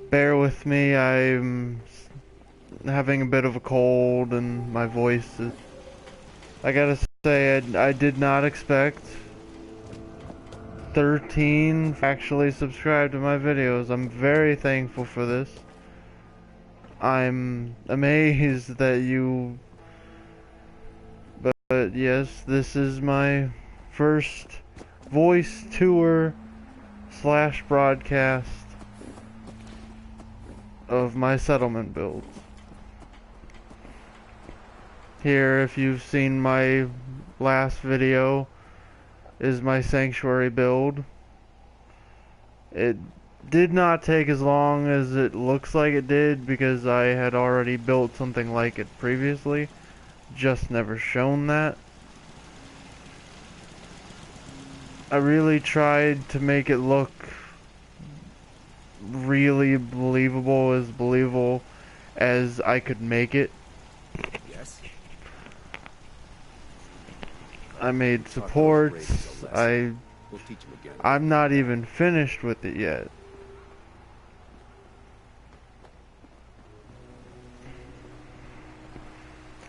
Bear with me, I'm having a bit of a cold and my voice is... I gotta say, I did not expect 13 actually subscribe to my videos. I'm very thankful for this. I'm amazed that you... But yes, this is my first voice tour slash broadcast of my settlement builds. Here, if you've seen my last video, is my sanctuary build. It did not take as long as it looks like it did because I had already built something like it previously, just never shown that. I really tried to make it look really believable as I could make it. Yes. I made supports. We'll teach him again. I'm not even finished with it yet.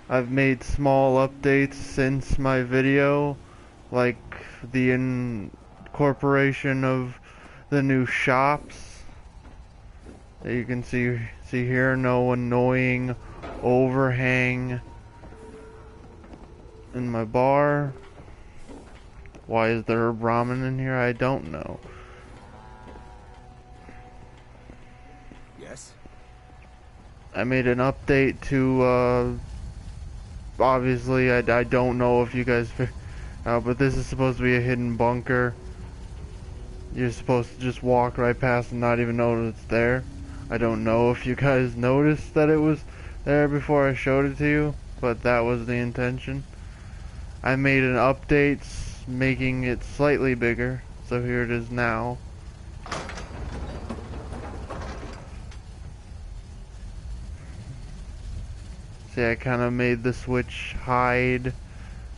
I've made small updates since my video, like the incorporation of the new shops. You can see here, no annoying overhang in my bar. Why is there a ramen in here? I don't know. Yes. I made an update to obviously I don't know if you guys but this is supposed to be a hidden bunker. You're supposed to just walk right past and not even know that it's there. I don't know if you guys noticed that it was there before I showed it to you, but that was the intention. I made an update making it slightly bigger, so here it is now. See, I kind of made the switch hide,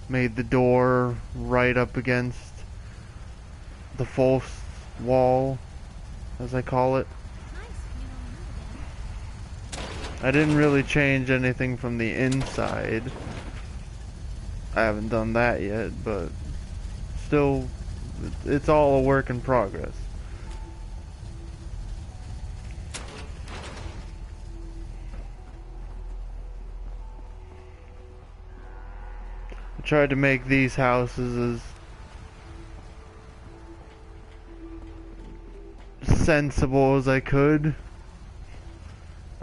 made the door right up against the false wall, as I call it. I didn't really change anything from the inside. I haven't done that yet, but still, it's all a work in progress. I tried to make these houses as sensible as I could.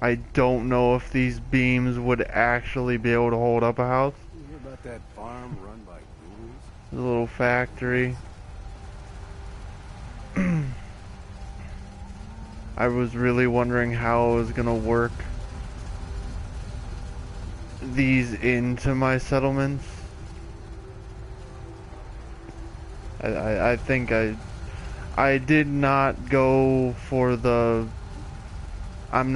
I don't know if these beams would actually be able to hold up a house. You hear about that farm run by ghouls? The little factory. I was really wondering how I was gonna work these into my settlements. I think I did not go for the... I'm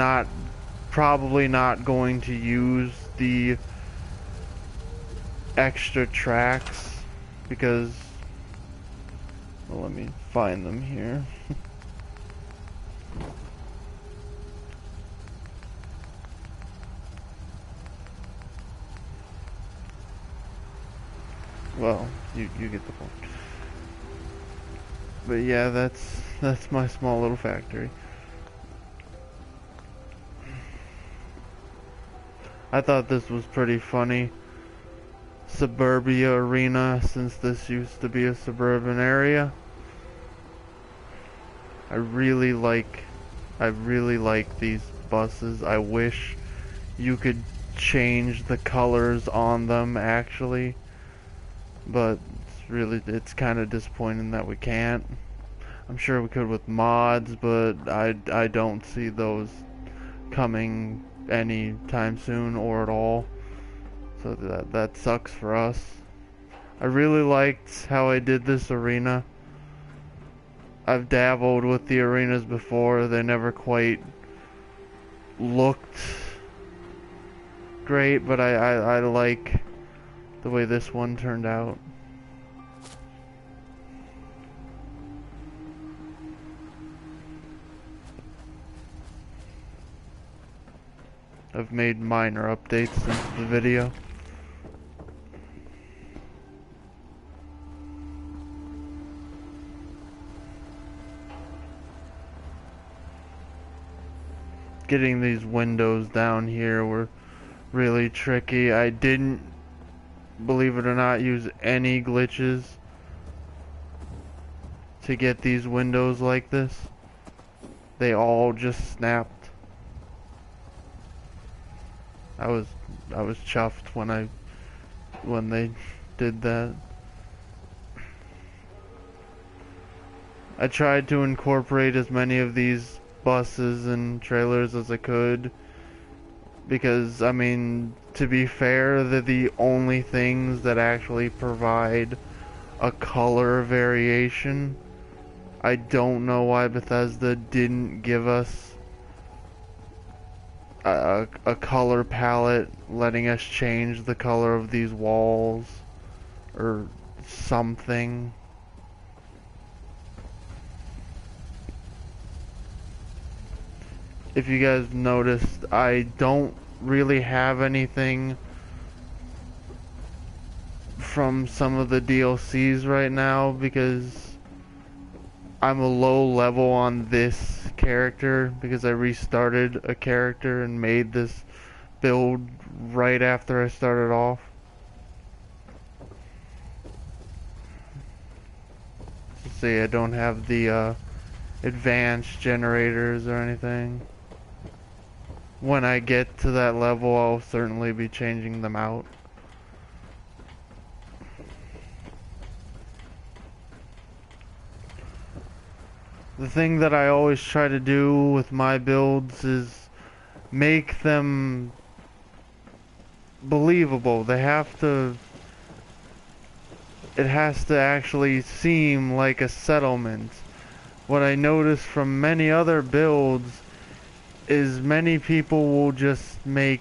probably not going to use the extra tracks because, well, let me find them here. Well, you get the point. But yeah, that's my small little factory. I thought this was pretty funny. Suburbia Arena, since this used to be a suburban area. I really like these buses. I wish you could change the colors on them actually, but it's kind of disappointing that we can't. I'm sure we could with mods, but I don't see those coming anytime soon or at all. So that sucks for us. I really liked how I did this arena. I've dabbled with the arenas before. They never quite looked great, but I like the way this one turned out. I've made minor updates since the video. Getting these windows down here were really tricky. I didn't, believe it or not, use any glitches to get these windows like this. They all just snapped. I was chuffed when they did that. I tried to incorporate as many of these buses and trailers as I could, because, I mean, to be fair, they're the only things that actually provide a color variation. I don't know why Bethesda didn't give us a color palette letting us change the color of these walls or something. If you guys noticed, I don't really have anything from some of the DLCs right now because I'm a low level on this character because I restarted a character and made this build right after I started off. So see, I don't have the advanced generators or anything. When I get to that level, I'll certainly be changing them out. The thing that I always try to do with my builds is make them believable. It has to actually seem like a settlement. What I noticed from many other builds is many people will just they'll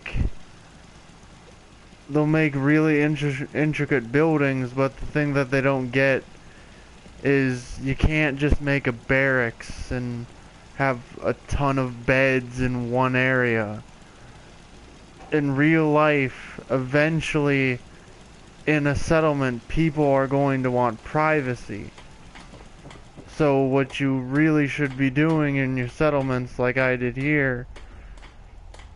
make really intricate buildings, but the thing that they don't get is you can't just make a barracks and have a ton of beds in one area. In real life, eventually, in a settlement, people are going to want privacy. So what you really should be doing in your settlements, like I did here,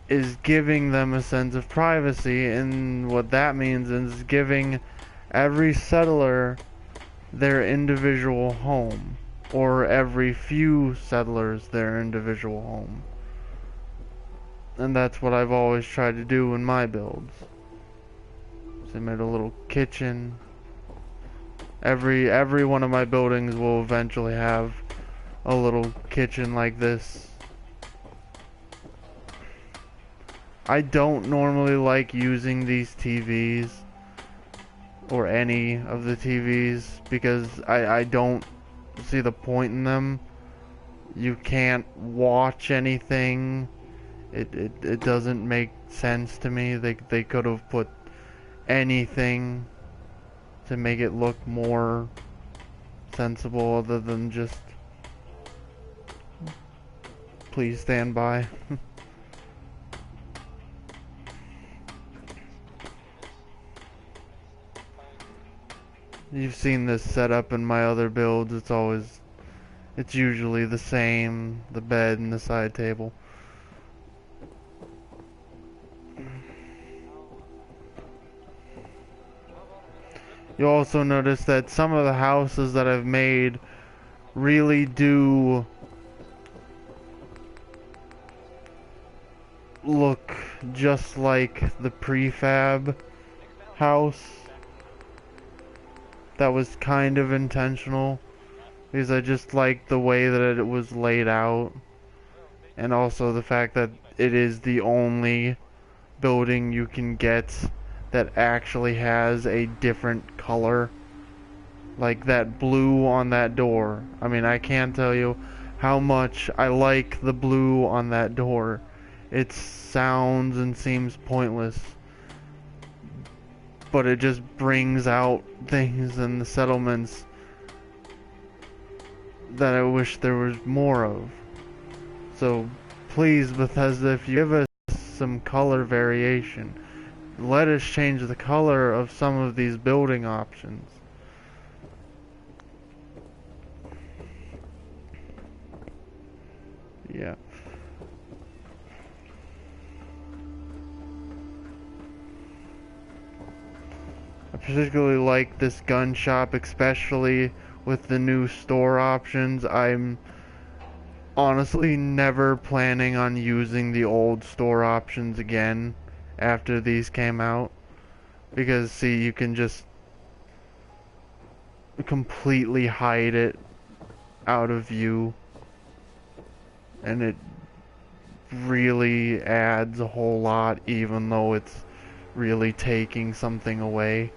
is giving them a sense of privacy, and what that means is giving every settler their individual home, or every few settlers their individual home. And that's what I've always tried to do in my builds. So I made a little kitchen. Every one of my buildings will eventually have a little kitchen like this. I don't normally like using these TVs or any of the TVs because I don't see the point in them. You can't watch anything. It doesn't make sense to me. They could have put anything to make it look more sensible other than just please stand by. You've seen this setup in my other builds. It's usually the same, the bed and the side table. You'll also notice that some of the houses that I've made really do look just like the prefab house. That was kind of intentional because I just like the way that it was laid out, and also the fact that it is the only building you can get that actually has a different color. Like that blue on that door. I mean, I can't tell you how much I like the blue on that door. It sounds and seems pointless, but it just brings out things in the settlements that I wish there was more of. So please, Bethesda, if you give us some color variation. Let us change the color of some of these building options. Yeah. I particularly like this gun shop, especially with the new store options. I'm honestly never planning on using the old store options again after these came out. Because, see, you can just completely hide it out of view. And it really adds a whole lot, even though it's really taking something away.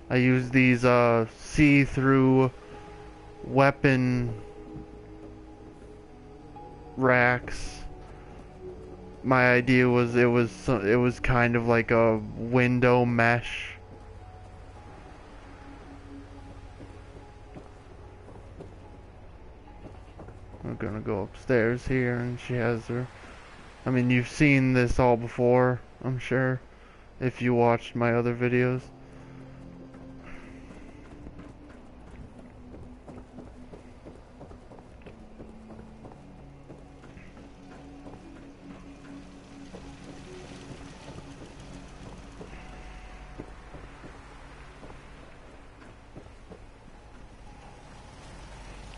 I use these see-through weapon racks. My idea was it was kind of like a window mesh. We're gonna go upstairs here, and she has her. I mean, you've seen this all before, I'm sure, if you watched my other videos.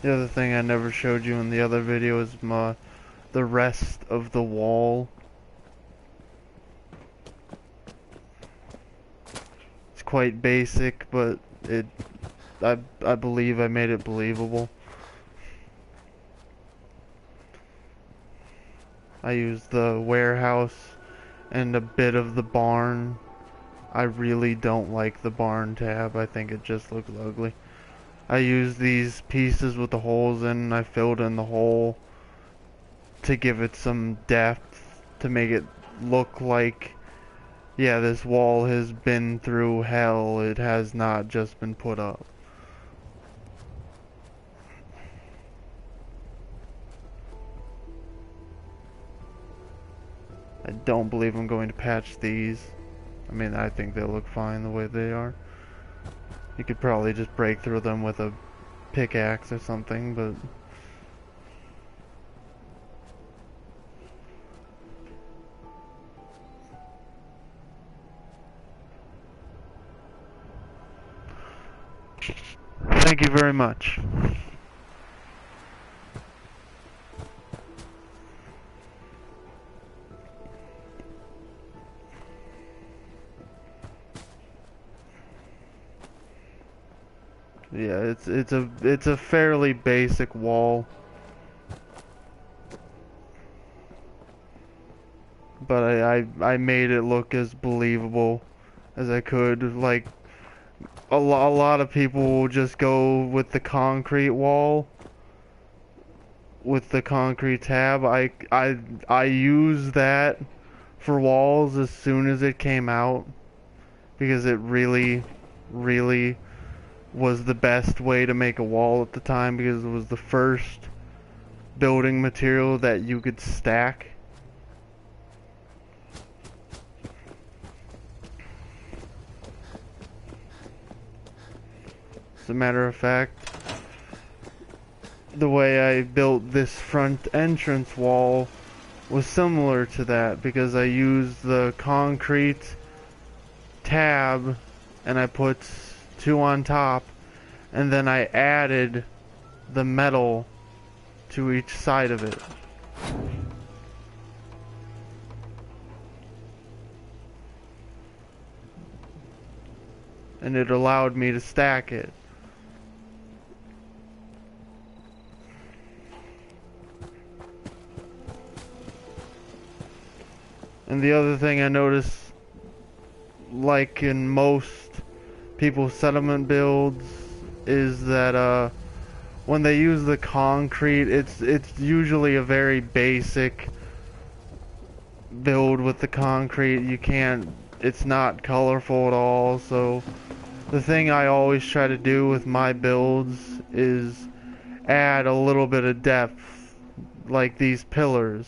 The other thing I never showed you in the other video is the rest of the wall. It's quite basic, but I believe I made it believable. I used the warehouse and a bit of the barn. I really don't like the barn tab. I think it just looks ugly. I used these pieces with the holes in, and I filled in the hole to give it some depth, to make it look like, yeah, this wall has been through hell. It has not just been put up. I don't believe I'm going to patch these. I mean, I think they look fine the way they are. You could probably just break through them with a pickaxe or something, but thank you very much. Yeah, it's a fairly basic wall, but I made it look as believable as I could. Like a lot of people will just go with the concrete wall, with the concrete tab. I used that for walls as soon as it came out because it really was the best way to make a wall at the time, because it was the first building material that you could stack. As a matter of fact, the way I built this front entrance wall was similar to that, because I used the concrete tab and I put two on top, and then I added the metal to each side of it. And it allowed me to stack it. And the other thing I noticed, like in most people's settlement builds, is that when they use the concrete, it's usually a very basic build with the concrete. You can't, it's not colorful at all. So the thing I always try to do with my builds is add a little bit of depth like these pillars.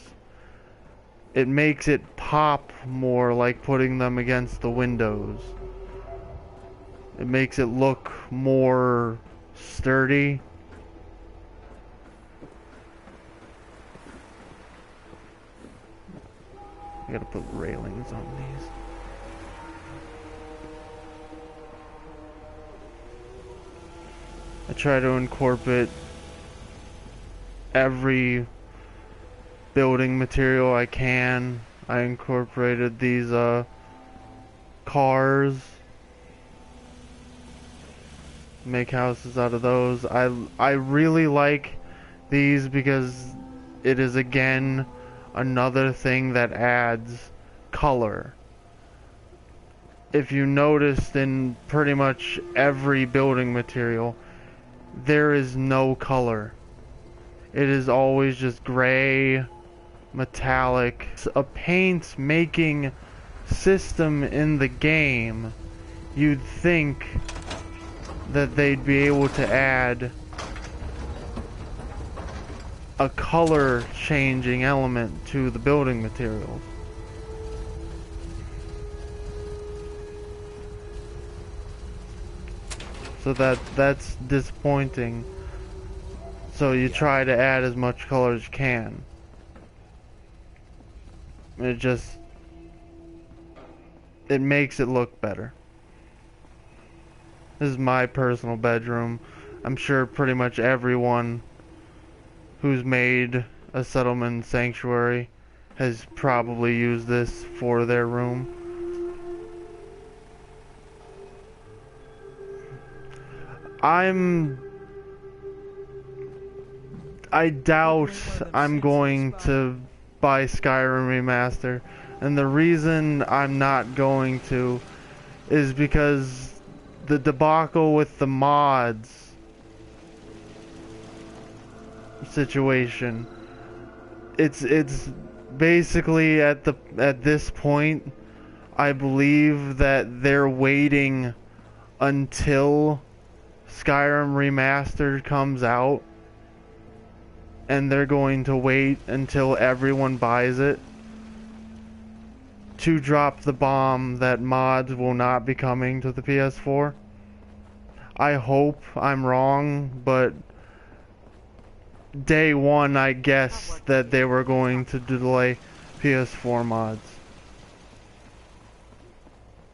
It makes it pop more, like putting them against the windows. It makes it look more sturdy. I gotta put railings on these. I try to incorporate every building material I can. I incorporated these cars. Make houses out of those. I really like these because it is again another thing that adds color. If you noticed in pretty much every building material, there is no color. It is always just gray, metallic. It's a paint making system in the game. You'd think that they'd be able to add a color changing element to the building materials. So that's disappointing. So you try to add as much color as you can. It makes it look better. This is my personal bedroom. I'm sure pretty much everyone who's made a settlement sanctuary has probably used this for their room. I doubt I'm going to buy Skyrim Remaster, and the reason I'm not going to is because the debacle with the mods situation. It's basically at this point, I believe that they're waiting until Skyrim Remastered comes out, and they're going to wait until everyone buys it to drop the bomb that mods will not be coming to the PS4. I hope I'm wrong, but day one I guessed that they were going to delay PS4 mods.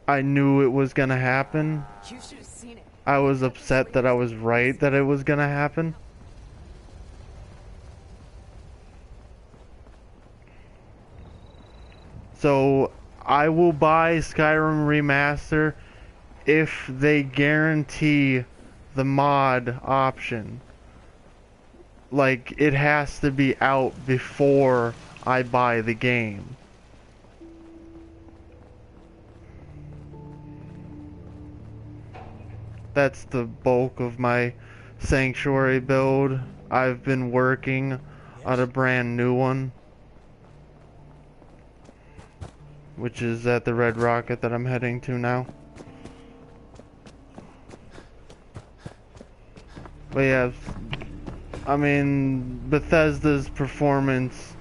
I knew it was gonna happen. You should have seen it. I was upset that I was right that it was gonna happen. So I will buy Skyrim Remaster if they guarantee the mod option. Like, it has to be out before I buy the game. That's the bulk of my sanctuary build. I've been working on a brand new one, which is at the Red Rocket that I'm heading to now. But yeah, I mean, Bethesda's performance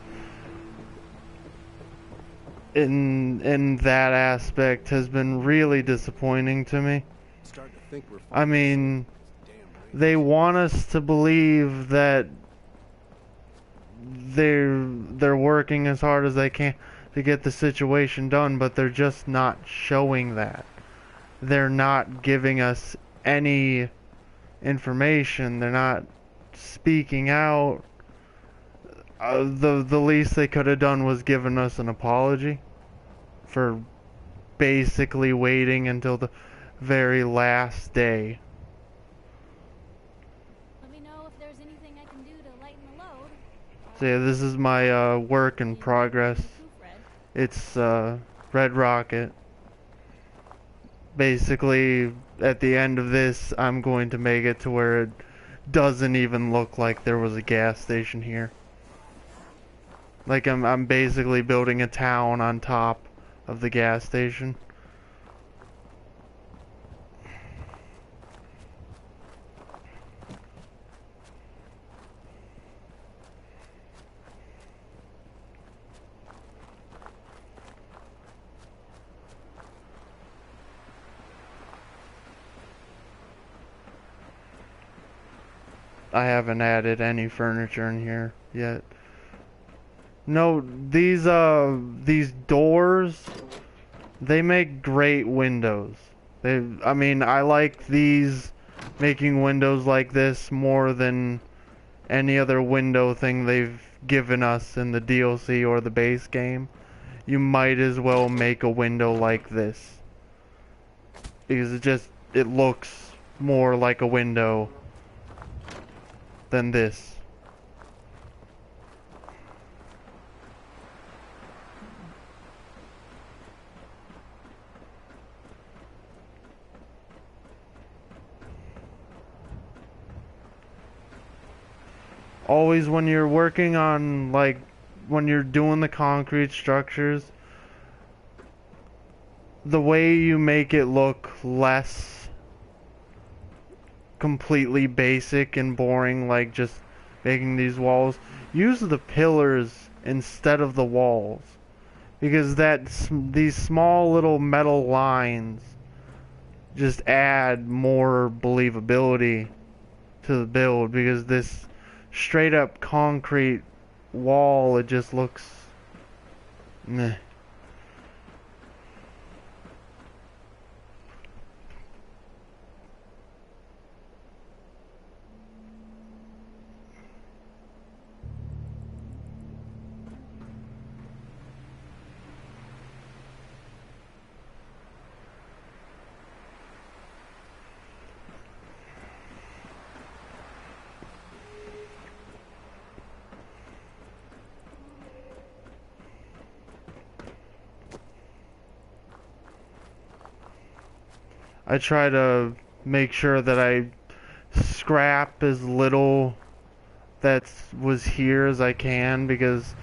in that aspect has been really disappointing to me. I mean, they want us to believe that they're working as hard as they can to get the situation done, but they're just not showing that. They're not giving us any information. They're not speaking out. The least they could have done was given us an apology for basically waiting until the very last day. Let me know if there's anything I can do to lighten the load. So yeah, this is my work in progress. It's Red Rocket. Basically, at the end of this, I'm going to make it to where it doesn't even look like there was a gas station here. Like I'm basically building a town on top of the gas station. I haven't added any furniture in here yet. No, these doors, they make great windows. I mean, I like these making windows like this more than any other window thing they've given us in the DLC or the base game. You might as well make a window like this. Because it looks more like a window than this. Always when you're working on, like, when you're doing the concrete structures, the way you make it look less completely basic and boring, like just making these walls, use the pillars instead of the walls. Because these small little metal lines just add more believability to the build, because this straight up concrete wall, it just looks meh. I try to make sure that I scrap as little that was here as I can, because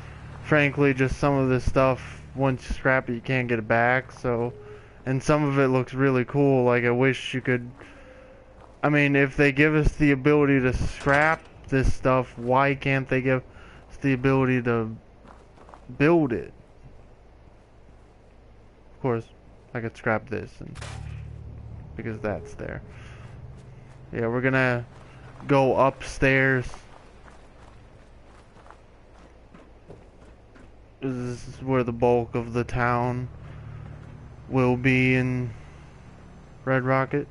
frankly just some of this stuff, once you scrap it, you can't get it back. So, and some of it looks really cool. Like, I wish you could, I mean, if they give us the ability to scrap this stuff, why can't they give us the ability to build it? Of course I could scrap this, and because that's there. Yeah, we're gonna go upstairs. This is where the bulk of the town will be in Red Rocket.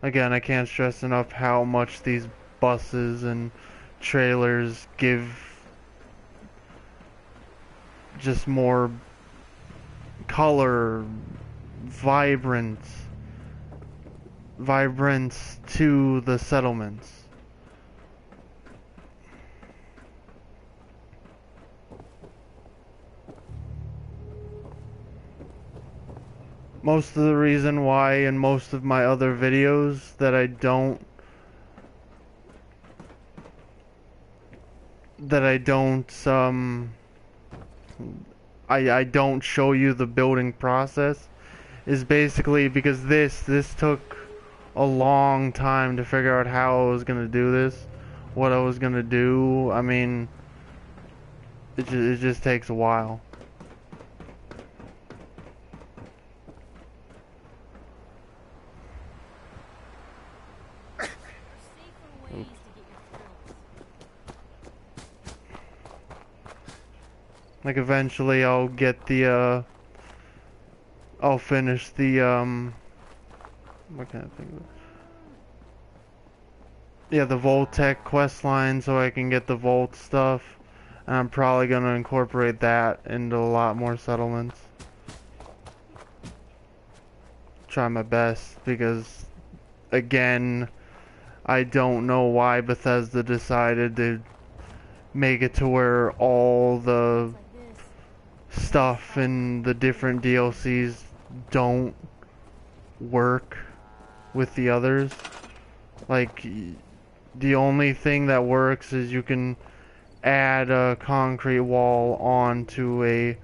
Again, I can't stress enough how much these buses and trailers give just more color, vibrance to the settlements. Most of the reason why in most of my other videos that I don't I don't show you the building process is basically because this took a long time to figure out how I was gonna do this, what I was gonna do. I mean, it just takes a while. Safer ways to get your thrills. Like, eventually I'll get the I'll finish the what can I think of it? Yeah, the Voltec quest line, so I can get the Volt stuff, and I'm probably gonna incorporate that into a lot more settlements. Try my best, because again, I don't know why Bethesda decided to make it to where all the Like this. stuff in the different DLCs don't work with the others. Like, the only thing that works is you can add a concrete wall onto a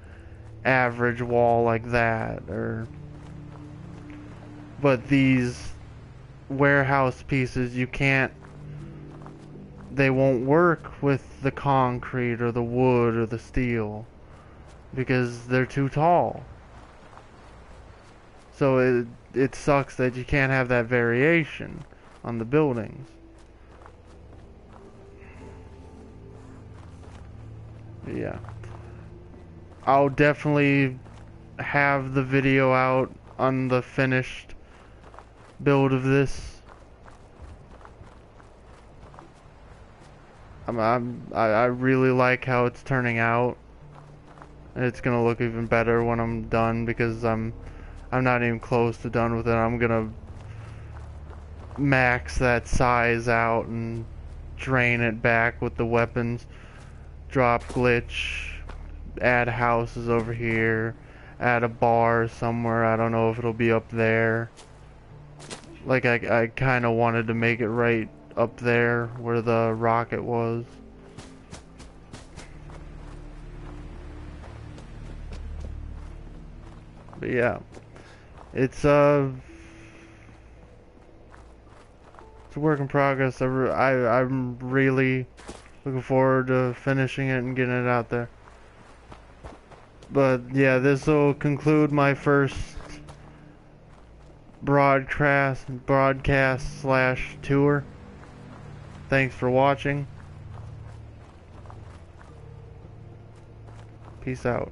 average wall like that, but these warehouse pieces, you can't, they won't work with the concrete or the wood or the steel because they're too tall. So it sucks that you can't have that variation on the buildings. Yeah. I'll definitely have the video out on the finished build of this. I really like how it's turning out. It's gonna look even better when I'm done, because I'm not even close to done with it. I'm gonna max that size out and drain it back with the weapons. Drop glitch, add houses over here, add a bar somewhere. I don't know if it'll be up there. Like I kind of wanted to make it right up there where the rocket was. But yeah, it's a work in progress. I'm really looking forward to finishing it and getting it out there. But yeah, this will conclude my first broadcast slash tour. Thanks for watching. Peace out.